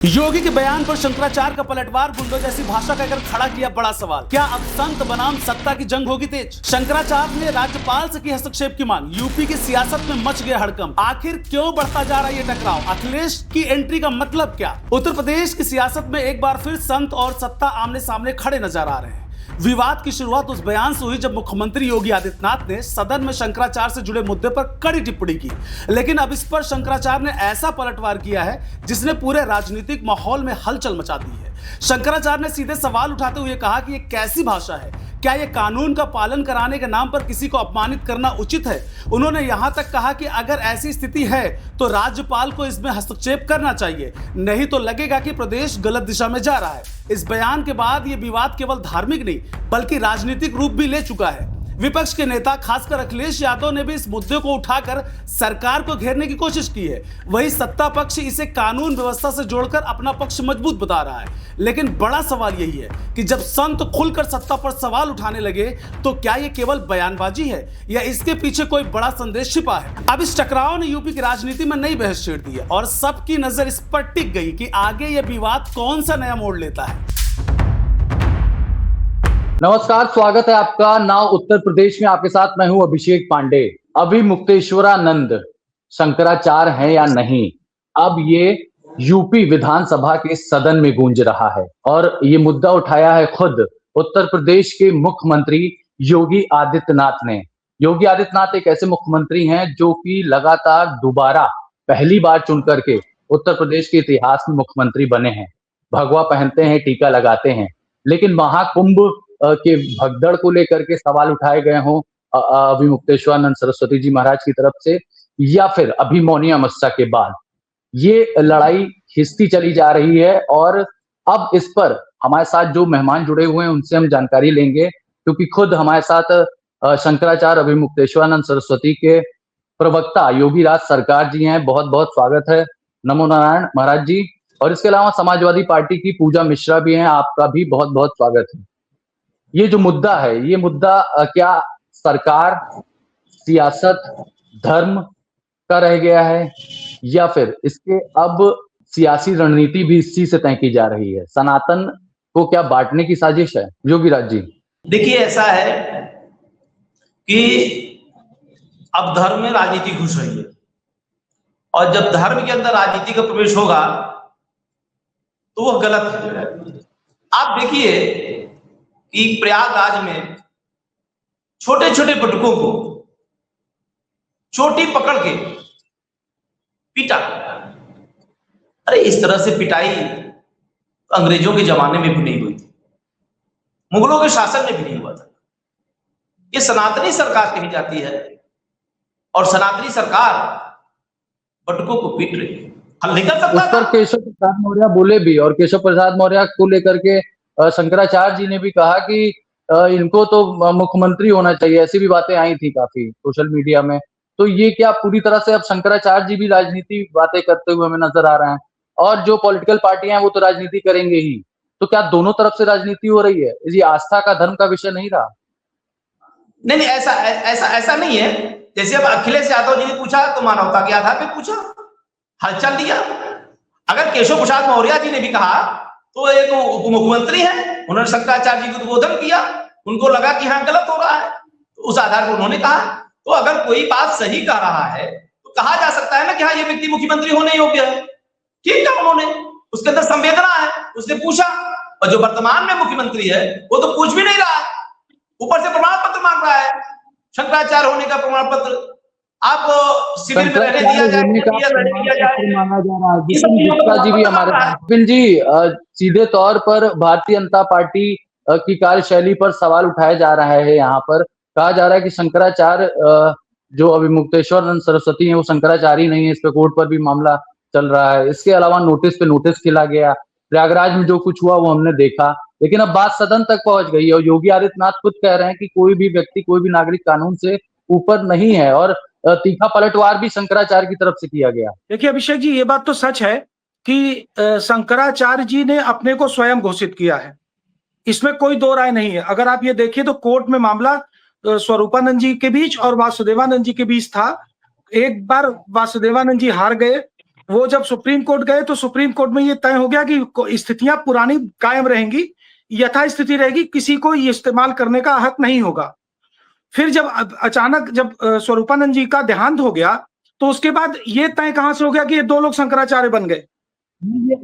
योगी के बयान पर शंकराचार्य का पलटवार, गुंडों जैसी भाषा कहकर खड़ा किया बड़ा सवाल। क्या अब संत बनाम सत्ता की जंग होगी तेज? शंकराचार्य ने राज्यपाल से की हस्तक्षेप की मांग। यूपी की सियासत में मच गया हड़कंप। आखिर क्यों बढ़ता जा रहा है ये टकराव? अखिलेश की एंट्री का मतलब क्या? उत्तर प्रदेश की सियासत में एक बार फिर संत और सत्ता आमने सामने खड़े नजर आ रहे हैं। विवाद की शुरुआत उस बयान से हुई जब मुख्यमंत्री योगी आदित्यनाथ ने सदन में शंकराचार्य से जुड़े मुद्दे पर कड़ी टिप्पणी की। लेकिन अब इस पर शंकराचार्य ने ऐसा पलटवार किया है जिसने पूरे राजनीतिक माहौल में हलचल मचा दी है। शंकराचार्य ने सीधे सवाल उठाते हुए कहा कि यह कैसी भाषा है? क्या यह कानून का पालन कराने के नाम पर किसी को अपमानित करना उचित है? उन्होंने यहां तक कहा कि अगर ऐसी स्थिति है तो राज्यपाल को इसमें हस्तक्षेप करना चाहिए, नहीं तो लगेगा कि प्रदेश गलत दिशा में जा रहा है। इस बयान के बाद यह विवाद केवल धार्मिक नहीं बल्कि राजनीतिक रूप भी ले चुका है। विपक्ष के नेता खासकर अखिलेश यादव ने भी इस मुद्दे को उठाकर सरकार को घेरने की कोशिश की है। वहीं सत्ता पक्ष इसे कानून व्यवस्था से जोड़कर अपना पक्ष मजबूत बता रहा है। लेकिन बड़ा सवाल यही है कि जब संत खुलकर सत्ता पर सवाल उठाने लगे तो क्या यह केवल बयानबाजी है या इसके पीछे कोई बड़ा संदेश छिपा है? अब इस टकराव ने यूपी की राजनीति में नई बहस छेड़ दी है और सबकी नजर इस पर टिक गई कि आगे यह विवाद कौन सा नया मोड़ लेता है। नमस्कार, स्वागत है आपका नाउ उत्तर प्रदेश में। आपके साथ मैं हूं अभिषेक पांडे। अभी मुक्तेश्वरानंद शंकराचार्य हैं या नहीं, अब ये यूपी विधानसभा के सदन में गूंज रहा है और ये मुद्दा उठाया है खुद उत्तर प्रदेश के मुख्यमंत्री योगी आदित्यनाथ ने। योगी आदित्यनाथ एक ऐसे मुख्यमंत्री हैं जो कि लगातार दोबारा पहली बार चुन करके उत्तर प्रदेश के इतिहास में मुख्यमंत्री बने हैं। भगवा पहनते हैं, टीका लगाते हैं, लेकिन महाकुंभ के भगदड़ को लेकर के सवाल उठाए गए हों अभी मुक्तेश्वरानंद सरस्वती जी महाराज की तरफ से या फिर अभी मौनी अमावस्या के बाद, ये लड़ाई खिंचती चली जा रही है। और अब इस पर हमारे साथ जो मेहमान जुड़े हुए हैं उनसे हम जानकारी लेंगे, क्योंकि खुद हमारे साथ शंकराचार्य अभी मुक्तेश्वरानंद सरस्वती के प्रवक्ता योगी राज सरकार जी हैं। बहुत बहुत स्वागत है। नमो नारायण महाराज जी। और इसके अलावा समाजवादी पार्टी की पूजा मिश्रा भी हैं, आपका भी बहुत बहुत स्वागत है। ये जो मुद्दा है, ये मुद्दा क्या सरकार, सियासत, धर्म का रह गया है या फिर इसके अब सियासी रणनीति भी इसी से तय की जा रही है? सनातन को क्या बांटने की साजिश है? योगी राज जी, देखिए, ऐसा है कि अब धर्म में राजनीति घुस रही है और जब धर्म के अंदर राजनीति का प्रवेश होगा तो वह गलत है। आप देखिए कि प्रयागराज में छोटे छोटे बटुकों को चोटी पकड़ के पीटा। अरे इस तरह से पिटाई अंग्रेजों के जमाने में भी नहीं हुई थी, मुगलों के शासन में भी नहीं हुआ था। ये सनातनी सरकार कही जाती है और सनातनी सरकार बटुकों को पीट रही है। हल निकल सकता उस पर केशव प्रसाद मौर्य बोले भी, और केशव प्रसाद मौर्य को लेकर के शंकराचार्य जी ने भी कहा कि इनको तो मुख्यमंत्री होना चाहिए। ऐसी भी बातें आई थी काफी सोशल मीडिया में। तो ये क्या पूरी तरह से अब शंकराचार्य जी भी राजनीति बातें करते हुए हमें नजर आ रहे हैं? और जो पॉलिटिकल पार्टियां हैं वो तो राजनीति करेंगे ही, तो क्या दोनों तरफ से राजनीति हो रही है? ये आस्था का, धर्म का विषय नहीं रहा? नहीं, ऐसा नहीं है। जैसे अब अखिलेश यादव जी ने पूछा तो मानवता के आधार पर पूछा, हलचल दिया। अगर केशव प्रसाद मौर्य जी ने भी कहा तो एक उप मुख्यमंत्री है, उन्होंने शंकराचार्य जी को उद्बोधन किया, उनको लगा कि हाँ गलत हो रहा है, तो उस आधार पर उन्होंने कहा। तो अगर कोई बात सही कह रहा है तो कहा जा सकता है ना कि हाँ ये व्यक्ति मुख्यमंत्री होने योग्य है। ठीक है, उन्होंने उसके अंदर संवेदना है, उसने पूछा। और जो वर्तमान में मुख्यमंत्री है वो तो पूछ भी नहीं रहा, ऊपर से प्रमाण पत्र मांग रहा है। शंकराचार्य होने का प्रमाण पत्र आप शिविर में रहने दिया जाए, मांगा जा रहा है। जी भी हमारे जी सीधे तौर पर भारतीय जनता पार्टी की कार्यशैली पर सवाल उठाया जा रहा है। यहाँ पर कहा जा रहा है कि शंकराचार्य जो अभी मुक्तेश्वरानंद सरस्वती है वो शंकराचार्य नहीं है। इस पे कोर्ट पर भी मामला चल रहा है। इसके अलावा नोटिस पे नोटिस खिला गया। प्रयागराज में जो कुछ हुआ वो हमने देखा, लेकिन अब बात सदन तक पहुंच गई और योगी आदित्यनाथ खुद कह रहे हैं कि कोई भी व्यक्ति, कोई भी नागरिक कानून से ऊपर नहीं है। और तीखा पलटवार भी शंकराचार्य की तरफ से किया गया। देखिए अभिषेक जी, ये बात तो सच है कि शंकराचार्य जी ने अपने को स्वयं घोषित किया है, इसमें कोई दो राय नहीं है। अगर आप ये देखिए तो कोर्ट में मामला स्वरूपानंद जी के बीच और वासुदेवानंद जी के बीच था। एक बार वासुदेवानंद जी हार गए, वो जब सुप्रीम कोर्ट गए तो सुप्रीम कोर्ट में ये तय हो गया कि स्थितियां पुरानी कायम रहेंगी, यथा स्थिति रहेगी, किसी को ये इस्तेमाल करने का हक नहीं होगा। फिर जब अचानक जब स्वरूपानंद जी का देहांत हो गया तो उसके बाद ये तय कहां से हो गया कि ये 2 लोग शंकराचार्य बन गए।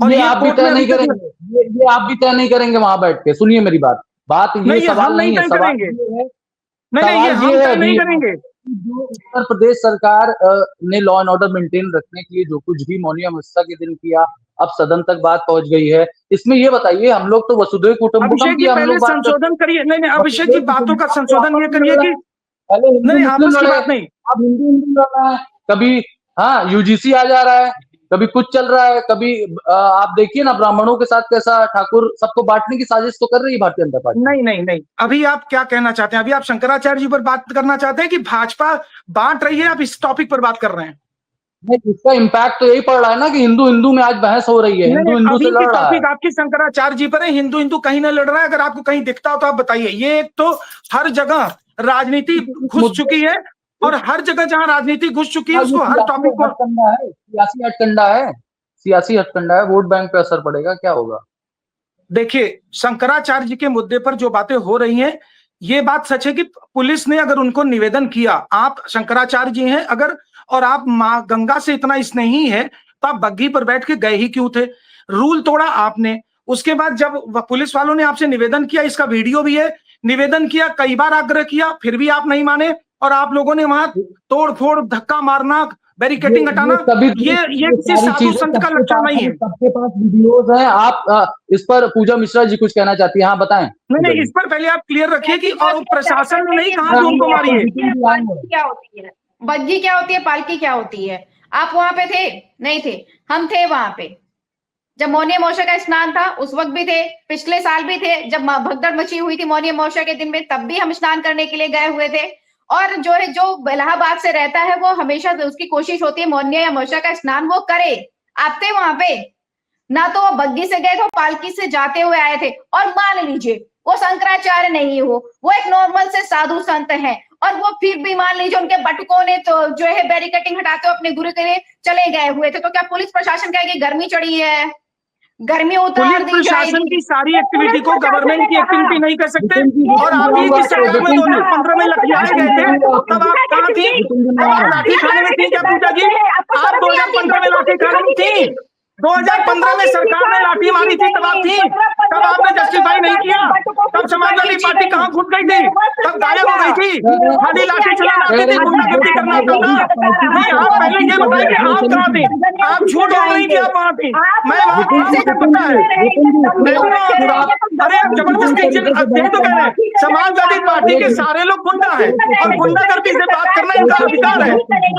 और ये आप भी तय नहीं करेंगे, ये आप भी तय नहीं करेंगे वहां बैठ के। सुनिए मेरी बात ये सवाल नहीं है, सवाल ये है, नहीं हम तय नहीं करेंगे। जो उत्तर प्रदेश सरकार ने लॉ एंड ऑर्डर मेंटेन रखने के लिए जो कुछ भी मौनी अमावस्या के दिन किया, अब सदन तक बात पहुंच गई है। इसमें ये बताइए, हम लोग तो वसुधैव कुटुंबकम की हम लोग संशोधन करिए। नहीं अभिषेक जी, बातों का संशोधन ये करिए कि नहीं आपस की बात नहीं, अब हिंदू लड़ रहा है, कभी हाँ यूजीसी आ जा रहा है, कभी कुछ चल रहा है, कभी आप देखिए ना ब्राह्मणों के साथ कैसा ठाकुर सबको बांटने की साजिश तो कर रही है भारतीय जनता पार्टी। नहीं अभी आप क्या कहना चाहते हैं? अभी आप शंकराचार्य जी पर बात करना चाहते हैं कि भाजपा बांट रही है? आप इस टॉपिक पर बात कर रहे हैं? नहीं, इसका इम्पैक्ट तो यही पड़ रहा है ना कि हिंदू में आज बहस हो रही है, हिंदू से लड़ रहा है। आपकी शंकराचार्य जी पर है, हिंदू कहीं ना लड़ रहा है। अगर आपको कहीं दिखता हो तो आप बताइए। ये एक तो हर जगह राजनीति घुस चुकी है और हर जगह जहां राजनीति घुस चुकी है उसको हर टॉपिक पर सियासी हथकंडा है, वोट बैंक पे असर पड़ेगा, क्या होगा? देखिए, शंकराचार्य जी के मुद्दे पर जो बातें हो रही हैं, ये बात सच है कि पुलिस ने अगर उनको निवेदन किया, आप शंकराचार्य जी हैं अगर, और आप मां गंगा से इतना स्नेही है तो आप बग्घी पर बैठ के गए ही क्यों थे? रूल तोड़ा आपने। उसके बाद जब पुलिस वालों ने आपसे निवेदन किया, इसका वीडियो भी है, निवेदन किया, कई बार आग्रह किया, फिर भी आप नहीं माने और आप लोगों ने वहां तोड़ फोड़, धक्का मारना, बैरिकेडिंग हटाना, ये किसी साधु संत का लक्षण नहीं है। सबके पास वीडियोस हैं। आप इस पर पूजा मिश्रा जी कुछ कहना चाहती है? हाँ बताएं। नहीं इस पर पहले आप क्लियर रखिए कि और प्रशासन ने नहीं कहा कि उनको मारिए। क्या होती है बग्घी, क्या होती है पालकी, क्या होती है? आप वहां पे थे? नहीं थे, हम थे वहां पे जब मौनी अमावस्या का स्नान था, उस वक्त भी थे, पिछले साल भी थे, जब भगदड़ मची हुई थी मौनी अमावस्या के दिन में, तब भी हम स्नान करने के लिए गए हुए थे। और जो है, जो इलाहाबाद से रहता है, वो हमेशा उसकी कोशिश होती है मौनी अमावस्या का स्नान वो करे। आप थे वहां पे ना? तो वो बग्घी से गए थे, पालकी से जाते हुए आए थे। और मान लीजिए वो शंकराचार्य नहीं हो, वो एक नॉर्मल से साधु संत हैं, और वो फिर भी मान लीजिए उनके बटुकों ने तो जो है बैरिकेडिंग हटाते हुए अपने गुरु के लिए चले गए हुए थे, तो क्या पुलिस प्रशासन कहेगी गर्मी चढ़ी है, गर्मी उतार दी जाएगी? प्रशासन की सारी एक्टिविटी को गवर्नमेंट की एक्टिविटी नहीं कर सकते। और आप ही की सरकार में 2015 में लठियाए गए थे, तब आप कहाँ थी? लाठी खाने में थी क्या पूजा जी? आप 2015 में लाठी खाने में थी? 2015 में सरकार ने लाठी मारी थी, तब आप थी? तब आपने जस्टिफाई नहीं किया? तब समाजवादी पार्टी कहाँ घुस गई थी? तब गायब हो गई थी? खाली लाठी चलाना आती थी, गुंडागर्दी करना आता था? नहीं, आप पहले ये बताइए कि आप कहाँ थे? आप झूठ बोल रही थी, आप वहां थी। मैं वहां पता है, अरे आप जबरदस्ती देख तो कह रहे हैं समाजवादी पार्टी के सारे लोग गुंडा है और गुंडागर्दी से बात करना इनका अधिकार है।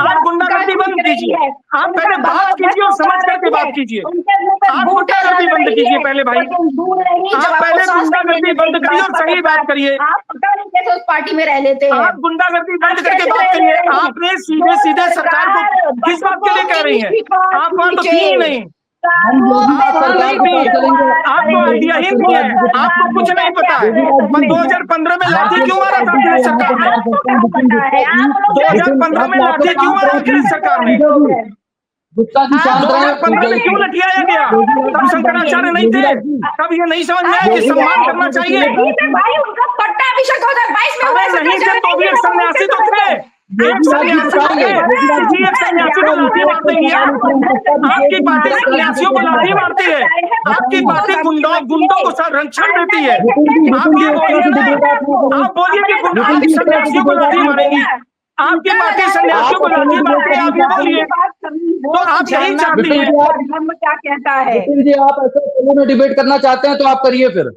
आप गुंडागर्दी बंद कीजिए, आप पहले बात कीजिए और समझ करके बात कीजिए। आप गुंडागर्दी बंद कीजिए पहले भाई, आप पहले गुंडागर्दी बंद करिए और सही बात करिए। कैसे उस पार्टी में रह लेते हैं? आप गुंडागर्दी बंद करके बात करिए। आपने सीधे सरकार को किस बात के लिए कह रही हैं? आप वहां तो थी ही नहीं, आपको आइडिया ही नहीं है, आपको कुछ नहीं पता है। 2015 में लाठी क्यों मारा था अखिलेश सरकार ने? 2015 में लाठी क्यों मारा अखिलेश सरकार ने? 2015 में क्यों लठियाया गया? तब शंकराचार्य नहीं थे, तब ये नहीं समझ में आया कि सम्मान करना चाहिए। भाई उनका पट्टाभिषेक 2022 में अरे नहीं थे तो भी एक सन्यासी तो थे, एक सन्यासी को लाठी मारते हैं। आपकी पार्टी सन्यासियों को लाठी मारती है, आपकी पार्टी गुंडों को संरक्षण देती है। आप ये बोलिए ना, आप बोलिए कि आप सन्यासियों को लाठी मारेंगी, आपकी पार्टी सन्यासियों को लाठी मारती है, आप ये बोलिए। तो आप यही चाहती हैं? धर्म क्या कहता है? आप ऐसे डिबेट करना चाहते हैं तो आप करिए, फिर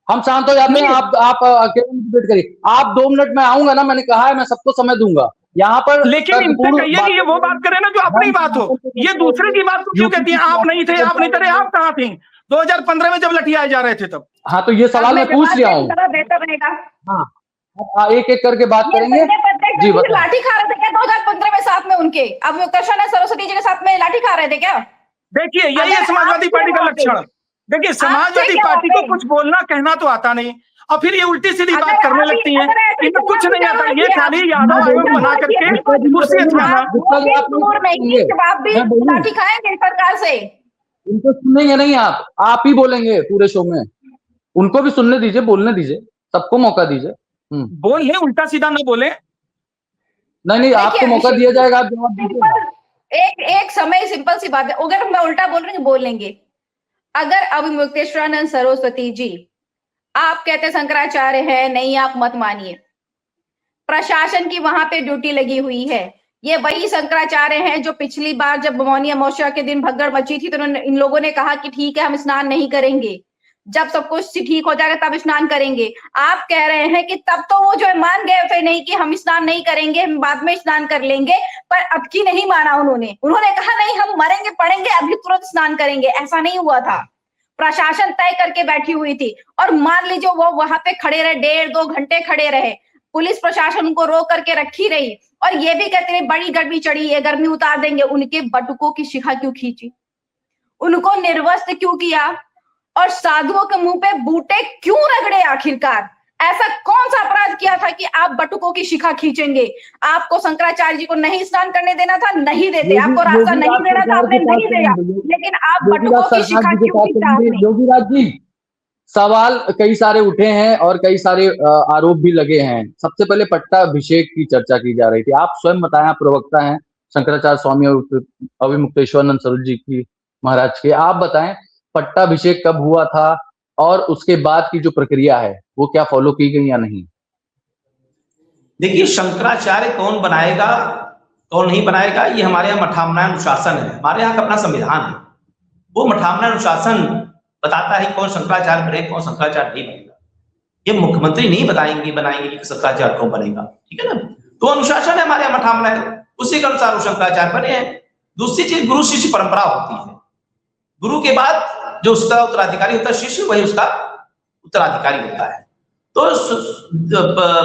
हम शांत हो जाते हैं। आप अकेले डिबेट करिए। आप 2 मिनट में आऊंगा ना, मैंने कहा है मैं सबको समय दूंगा यहाँ पर। लेकिन इनसे कहिए कि ये वो बात करे ना जो अपनी बात हो, ये दूसरे की बात को क्यों कहती है? आप नहीं थे, आप नहीं थे, आप कहाँ थे 2015 में जब लठियाए जा रहे थे तब? हाँ तो ये सवाल मैं पूछ लिया हूँ। हाँ एक एक करके बात करेंगे जी। लाठी खा रहे थे क्या 2015 में साथ में उनके? अब कृष्ण सरस्वती जी के साथ में लाठी खा रहे थे क्या? देखिए यही है समाजवादी पार्टी का लक्षण। देखिए समाजवादी पार्टी को कुछ बोलना कहना तो आता नहीं, और फिर ये उल्टी सीधी बात करने लगती हैं। इनको कुछ नहीं आता, ये खाली यादव आयोग बना करके कुर्सी हथियाना। जवाब भी लाठी खाएंगे सरकार से। उनको सुनेंगे नहीं, आप ही बोलेंगे पूरे शो में। उनको भी सुनने दीजिए, बोलने दीजिए, सबको मौका दीजिए। बोल ले, उल्टा सीधा ना बोले। नहीं, आपको मौका दिया जाएगा, आप जवाब दीजिए। एक समय सिंपल सी बात है, अगर मैं उल्टा बोल रही हूँ बोल लेंगे। अगर अभिमुक्तेश्वरानंद सरस्वती जी आप कहते शंकराचार्य है, नहीं आप मत मानिए, प्रशासन की वहां पे ड्यूटी लगी हुई है। ये वही शंकराचार्य हैं जो पिछली बार जब मौनी अमावस्या के दिन भगदड़ मची थी तो इन लोगों ने कहा कि ठीक है हम स्नान नहीं करेंगे, जब सब कुछ ठीक हो जाएगा तब स्नान करेंगे। आप कह रहे हैं कि तब तो वो जो है मान गए थे नहीं कि हम स्नान नहीं करेंगे, हम बाद में स्नान कर लेंगे, पर अब की नहीं माना उन्होंने कहा नहीं हम मरेंगे पड़ेंगे अभी तुरंत स्नान करेंगे। ऐसा नहीं हुआ था, प्रशासन तय करके बैठी हुई थी। और मान लीजिए वो वहां पे खड़े रहे, 1.5-2 घंटे खड़े रहे, पुलिस प्रशासन उनको रोक करके रखी रही और ये भी कहते हैं बड़ी गर्मी चढ़ी है, गर्मी उतार देंगे। उनके बटुकों की शिखा क्यों खींची, उनको निर्वस्त्र क्यों किया और साधुओं के मुंह पे बूटे क्यों रगड़े? आखिरकार ऐसा कौन सा अपराध किया था कि आप बटुकों की शिखा खींचेंगे? आपको शंकराचार्य जी को नहीं स्नान करने देना था, नहीं देते। आपको रास्ता नहीं देना था, आपने नहीं दिया, लेकिन आप बटुकों की शिखा क्यों खींचा? योगी राज जी, सवाल कई सारे उठे हैं और कई सारे आरोप भी लगे हैं। सबसे पहले पट्टाभिषेक की चर्चा की जा रही थी। आप स्वयं बताएं, आप प्रवक्ता हैं शंकराचार्य स्वामी और अभिमुक्तेश्वरानंद सरस्वती जी की महाराज के, आप बताएं पट्टाभिषेक कब हुआ था और उसके बाद की जो प्रक्रिया है वो क्या फॉलो की गई या नहीं? देखिए, शंकराचार्य कौन बनाएगा कौन नहीं बनाएगा ये हमारे यहाँ मठामना अनुशासन है, हमारे यहाँ का अपना संविधान है। वो मठामना अनुशासन बताता है कौन शंकराचार्य बने कौन शंकराचार्य नहीं बनेगा। ये मुख्यमंत्री नहीं बनाएंगे कि शंकराचार्य कौन बनेगा, ठीक है ना। तो अनुशासन है हमारे यहाँ मठामना है, उसी के अनुसार वो शंकराचार्य बने हैं। दूसरी चीज, गुरु शिष्य परंपरा होती है। गुरु के बाद जो उसका उत्तराधिकारी होता है शिष्य, वही उसका उत्तराधिकारी होता है। तो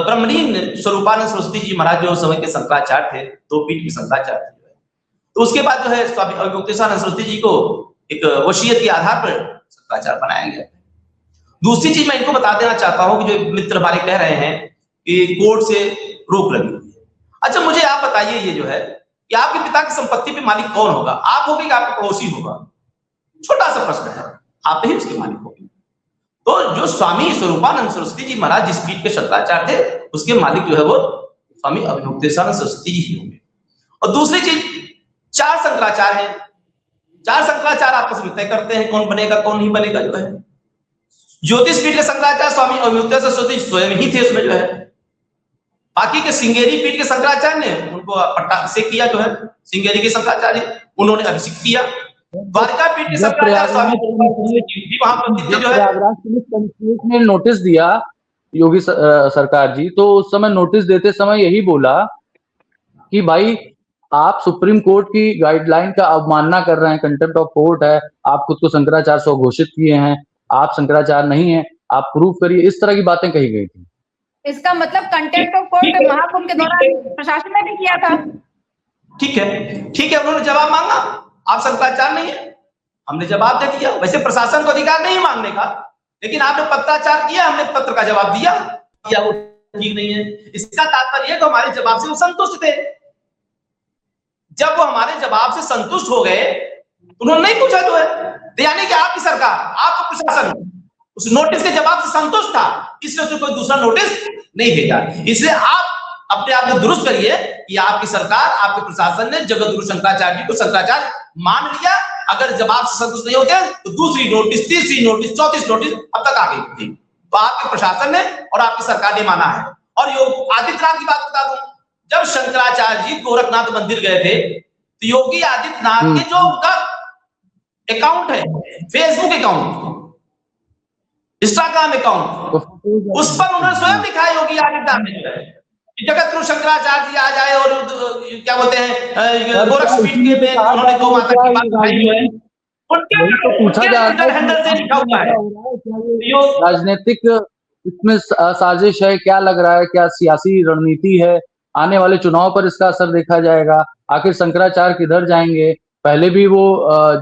ब्रह्मलीन स्वरूपानंद सरस्वती जी महाराज जो समय के शंकराचार्य थे, 2 पीठ के शंकराचार्य थे, तो उसके बाद जो है स्वामी अभिमुक्तेश्वरानंद सरस्वती जी को एक वसीयत के आधार पर शंकराचार्य बनाया गया। दूसरी चीज मैं इनको बता देना चाहता हूं कि जो मित्र हमारे कह रहे हैं कि कोर्ट से रोक लगी हुई है। अच्छा, मुझे आप बताइए ये जो है कि आपके पिता की संपत्ति पे मालिक कौन होगा? आप होगे कि आपका पड़ोसी होगा? छोटा सा प्रश्न है, आप ही उसके मालिक होंगे। तो जो स्वामी स्वरूपानंद सरस्वती जी महाराज जिस पीठ के शंकराचार्य थे, उसके मालिक जो है वो स्वामी अभिमुक्तेश्वरानंद सरस्वती जी ही होंगे। और दूसरी चीज, 4 शंकराचार्य हैं, 4 शंकराचार्य आपस में तय करते हैं कौन बनेगा कौन नहीं बनेगा। जो है ज्योतिष पीठ के शंकराचार्य स्वामी अभिमुक्तेश्वर सरस्वती स्वयं ही थे उसमें जो है। बाकी के श्रृंगेरी पीठ के शंकराचार्य ने उनको पट्टाभिषेक किया, जो है श्रृंगेरी के शंकराचार्य उन्होंने अभिषेक किया। द्वारका पीठ के शंकराचार्य स्वामी भी वहां पर जो है ने नोटिस दिया योगी सरकार जी, तो उस समय नोटिस देते समय यही बोला कि भाई आप सुप्रीम कोर्ट की गाइडलाइन का अवमानना कर रहे हैं, कंटेम्प्ट ऑफ कोर्ट है, आप खुद को शंकराचार्य स्व घोषित किए हैं, आप शंकराचार्य नहीं है, आप प्रूफ करिए, इस तरह की बातें कही गई थी। इसका मतलब कंटेम्प्ट ऑफ कोर्ट महाकुंभ के दौरान प्रशासन ने भी किया था। ठीक है, उन्होंने जवाब मांगा, आप शंकराचार्य नहीं है, हमने जवाब दे दिया। वैसे प्रशासन को अधिकार नहीं मांगने का, लेकिन आपने पत्राचार किया, हमने पत्र का जवाब दिया, वो ठीक नहीं है। इसका तात्पर्य है कि हमारे जवाब से वो संतुष्ट थे। जब वो हमारे जवाब से संतुष्ट हो गए, उन्होंने नहीं पूछा जो है, तो यानी कि आपकी सरकार, आपका प्रशासन उस नोटिस के जवाब से संतुष्ट था, इसलिए उसने कोई दूसरा नोटिस नहीं भेजा। इसलिए आप अपने आप को दुरुस्त करिए कि आपकी सरकार, आपके प्रशासन ने जगत गुरु शंकराचार्य जी को शंकराचार्य मान लिया। अगर जवाब से संतुष्ट नहीं होते तो दूसरी नोटिस, तीसरी नोटिस, चौथी नोटिस अब तक आ गई थी। तो आपके प्रशासन ने और आपकी सरकार ने माना है। और योगी आदित्यनाथ की बात बता दूं, जब शंकराचार्य जी गोरखनाथ मंदिर गए थे तो योगी आदित्यनाथ के जो उनका अकाउंट है, फेसबुक अकाउंट, इंस्टाग्राम अकाउंट, उस पर उन्होंने स्वयं लिखा है योगी आदित्यनाथ ने जो है जगत गुरु शंकराचार्य जी आ जाए और क्या बोलते हैं गोरखपीठ के में उन्होंने गौ माता की बात बताई है, उनके पूछा जा रहा है राजनीतिक इसमें साजिश है, क्या लग रहा है, क्या सियासी रणनीति है, आने वाले चुनाव पर इसका असर देखा जाएगा, आखिर शंकराचार्य किधर जाएंगे? पहले भी वो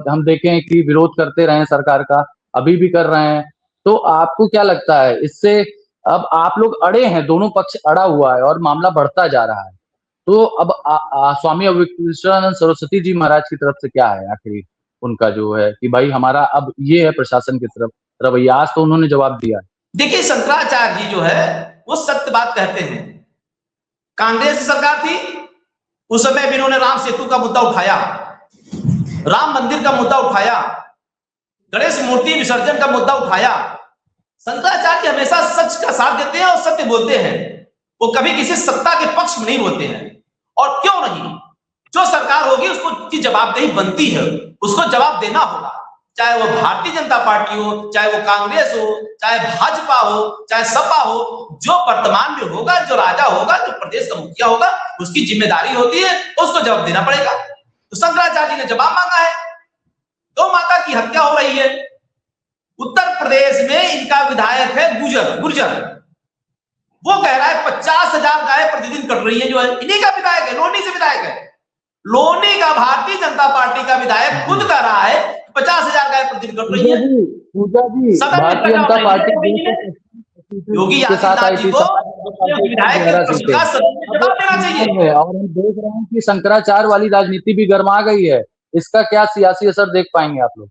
हम देखें कि विरोध करते रहे सरकार का, अभी भी कर रहे हैं, तो आपको क्या लगता है इससे अब आप लोग अड़े हैं, दोनों पक्ष अड़ा हुआ है और मामला बढ़ता जा रहा है। तो अब स्वामी अवधेशानंद सरस्वती जी महाराज की तरफ से क्या है आखिरी उनका जो है कि भाई हमारा अब ये है प्रशासन की तरफ रवैया। आज तो उन्होंने जवाब दिया। देखिए शंकराचार्य जी जो है वो सत्य बात कहते हैं। कांग्रेस की सरकार थी उस समय भी इन्होंने राम सेतु का मुद्दा उठाया, राम मंदिर का मुद्दा उठाया, गणेश मूर्ति विसर्जन का मुद्दा उठाया। शंकराचार्य जी हमेशा सच का साथ देते हैं और सत्य बोलते हैं। वो कभी किसी सत्ता के पक्ष में नहीं बोलते हैं। और क्यों नहीं, जो सरकार होगी उसको की जवाबदेही बनती है, उसको जवाब देना होगा। चाहे वो भारतीय जनता पार्टी हो, चाहे वो कांग्रेस हो, चाहे भाजपा हो, चाहे सपा हो, जो वर्तमान में होगा, जो राजा होगा, जो प्रदेश का मुखिया होगा, उसकी जिम्मेदारी होती है, उसको जवाब देना पड़ेगा। तो शंकराचार्य जी ने जवाब मांगा है। गौ माता की हत्या हो रही है उत्तर प्रदेश में, इनका विधायक है गुर्जर, वो कह रहा है 50,000 गाय प्रतिदिन कट रही है, जो है इन्हीं का विधायक है, लोनी से विधायक है। लोनी का भारतीय जनता पार्टी का विधायक खुद कह रहा है 50,000 गाय प्रतिदिन कट रही है। भारतीय जनता पार्टी योगी के साथ आई थी विधायक जवाब देना चाहिए। और हम देख रहे हैं कि शंकराचार्य वाली राजनीति भी गर्मा गई है। इसका क्या सियासी असर देख पाएंगे आप लोग?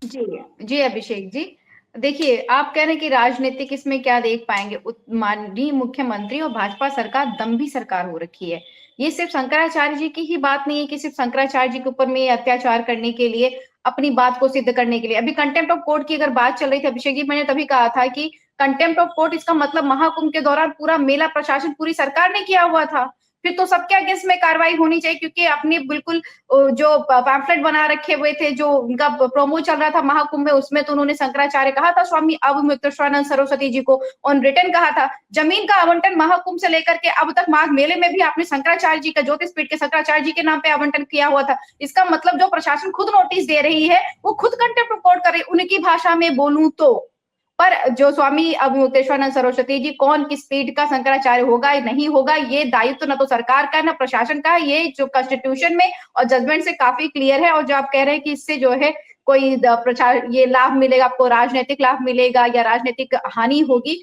जी अभिषेक जी, देखिए आप कह रहे हैं कि राजनीतिक इसमें क्या देख पाएंगे। माननीय मुख्यमंत्री और भाजपा सरकार दम्भी सरकार हो रखी है। ये सिर्फ शंकराचार्य जी की ही बात नहीं है कि सिर्फ शंकराचार्य जी के ऊपर में अत्याचार करने के लिए, अपनी बात को सिद्ध करने के लिए। अभी कंटेम्प्ट ऑफ कोर्ट की अगर बात चल रही थी अभिषेक जी, मैंने तभी कहा था कि कंटेम्प्ट ऑफ कोर्ट इसका मतलब महाकुंभ के दौरान पूरा मेला प्रशासन पूरी सरकार ने किया हुआ था। फिर तो सबके अगेंस्ट में कार्रवाई होनी चाहिए, क्योंकि अपने बिल्कुल जो पैम्फलेट बना रखे हुए थे, जो उनका प्रोमो चल रहा था महाकुंभ में, उसमें तो उन्होंने शंकराचार्य कहा था, स्वामी अवधेशानंद सरस्वती जी को ऑन रिटर्न कहा था। जमीन का आवंटन महाकुंभ से लेकर के अब तक माघ मेले में भी आपने शंकराचार्य जी का, ज्योतिषपीठ के शंकराचार्य जी के नाम पे आवंटन किया हुआ था। इसका मतलब जो प्रशासन खुद नोटिस दे रही है वो खुद कंटेम्प्ट ऑफ कोर्ट कर रही है। उनकी भाषा में बोलूं तो, पर जो स्वामी अवधेशानंद सरस्वती जी कौन किस स्पीड का शंकराचार्य होगा या नहीं होगा, ये दायित्व न तो सरकार का न प्रशासन का है। ये जो कॉन्स्टिट्यूशन में और जजमेंट से काफी क्लियर है। और जो आप कह रहे हैं कि इससे जो है कोई प्रचार ये लाभ मिलेगा आपको, राजनीतिक लाभ मिलेगा या राजनीतिक हानि होगी,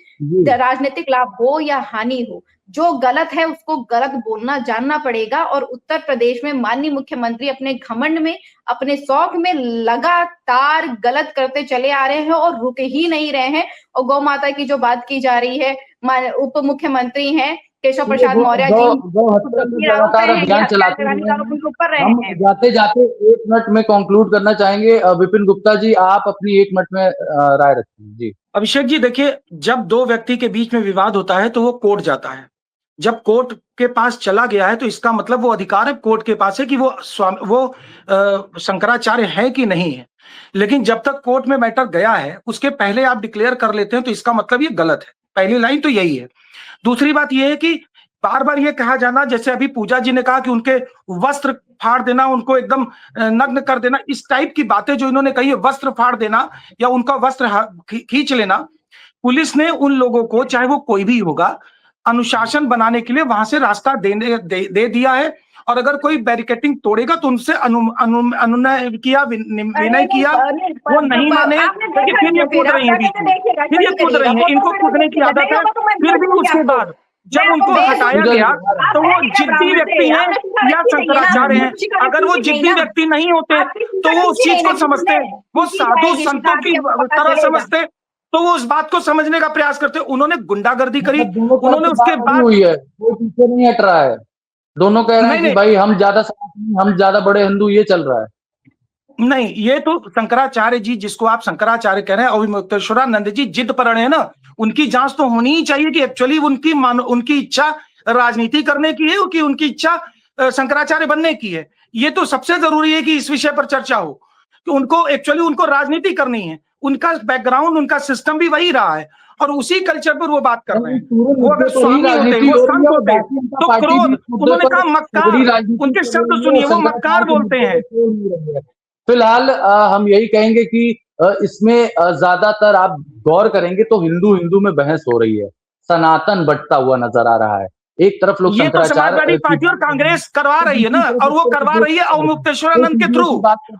राजनीतिक लाभ हो या हानि हो, जो गलत है उसको गलत बोलना जानना पड़ेगा। और उत्तर प्रदेश में माननीय मुख्यमंत्री अपने घमंड में, अपने शौक में लगातार गलत करते चले आ रहे हैं और रुक ही नहीं रहे हैं। और गौ माता की जो बात की जा रही है, उप मुख्यमंत्री हैं केशव प्रसाद मौर्य जी लगातार अभियान चलाते हैं। हम जाते जाते 1 मिनट में कंक्लूड करना चाहेंगे। विपिन गुप्ता जी, आप अपनी 1 मिनट में राय रखें। जी अभिषेक जी, देखिए जब दो व्यक्ति के बीच में विवाद होता है तो वो कोर्ट जाता है। जब कोर्ट के पास चला गया है तो इसका मतलब वो अधिकार है कोर्ट के पास है कि वो शंकराचार्य है कि नहीं है। लेकिन जब तक कोर्ट में मैटर गया है उसके पहले आप डिक्लेयर कर लेते हैं तो इसका मतलब ये गलत है। पहली लाइन तो यही है। दूसरी बात ये है कि बार बार ये कहा जाना, जैसे अभी पूजा जी ने कहा कि उनके वस्त्र फाड़ देना, उनको एकदम नग्न कर देना, इस टाइप की बातें जो इन्होंने कही है, वस्त्र फाड़ देना या उनका वस्त्र खींच लेना, पुलिस ने उन लोगों को, चाहे वो कोई भी होगा, अनुशासन बनाने के लिए वहां से रास्ता दे दिया है। और अगर कोई बैरिकेटिंग तोड़ेगा तो उनसे अनुनय किया, विनय किया, वो नहीं माने फिर ये कूद रही है, फिर ये कूद रही है। इनको कूदने की आदत है। फिर भी उसके बाद जब उनको हटाया गया तो वो जिद्दी व्यक्ति हैं या शंकराचार्य हैं। अगर वो जिद्दी व्यक्ति नहीं होते तो वो उस चीज को समझते, वो साधु संतों की तरह समझते, तो वो उस बात को समझने का प्रयास करते। उन्होंने गुंडागर्दी करी, उन्होंने उसके बाद हुई है, कोई पीछे नहीं हट रहा है। दोनों कह रहे हैं कि भाई हम ज्यादा बड़े हिंदू, ये चल रहा है। नहीं, ये तो शंकराचार्य जी, जिसको आप शंकराचार्य कह रहे हैं, अवधेशानंद जी जिद पर अड़े हैं ना, उनकी जांच तो होनी ही चाहिए कि एक्चुअली उनकी इच्छा राजनीति करने की है कि उनकी इच्छा शंकराचार्य बनने की है। ये तो सबसे जरूरी है कि इस विषय पर चर्चा हो कि उनको एक्चुअली उनको राजनीति करनी है। उनका बैकग्राउंड, उनका सिस्टम भी वही रहा है और उसी कल्चर पर वो बात कर रहे हैं। वो अगर स्वामी होते, वो संत होते तो क्रोध, उन्होंने कहा मक्कार, उनके शब्द सुनिए, वो मक्कार बोलते हैं। फिलहाल हम यही कहेंगे कि इसमें ज्यादातर आप गौर करेंगे तो हिंदू में बहस हो रही है, सनातन बंटता हुआ नजर आ रहा है। एक तरफ लोग ये तो समाजवादी पार्टी और कांग्रेस करवा रही है ना, और वो करवा रही है अवधेशानंद के थ्रू,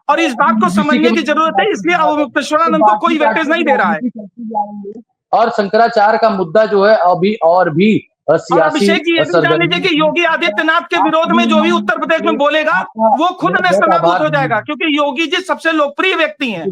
और इस बात को समझने की जरूरत है। इसलिए अवधेशानंद को कोई वेटेज नहीं दे रहा है। और शंकराचार्य का मुद्दा जो है अभी और भी और सियासी अभिषेक जी ये भी जान लीजिए कि योगी आदित्यनाथ के विरोध में जो भी उत्तर प्रदेश में बोलेगा वो खुद नेस्तनाबूद हो जाएगा, क्योंकि योगी जी सबसे लोकप्रिय व्यक्ति हैं।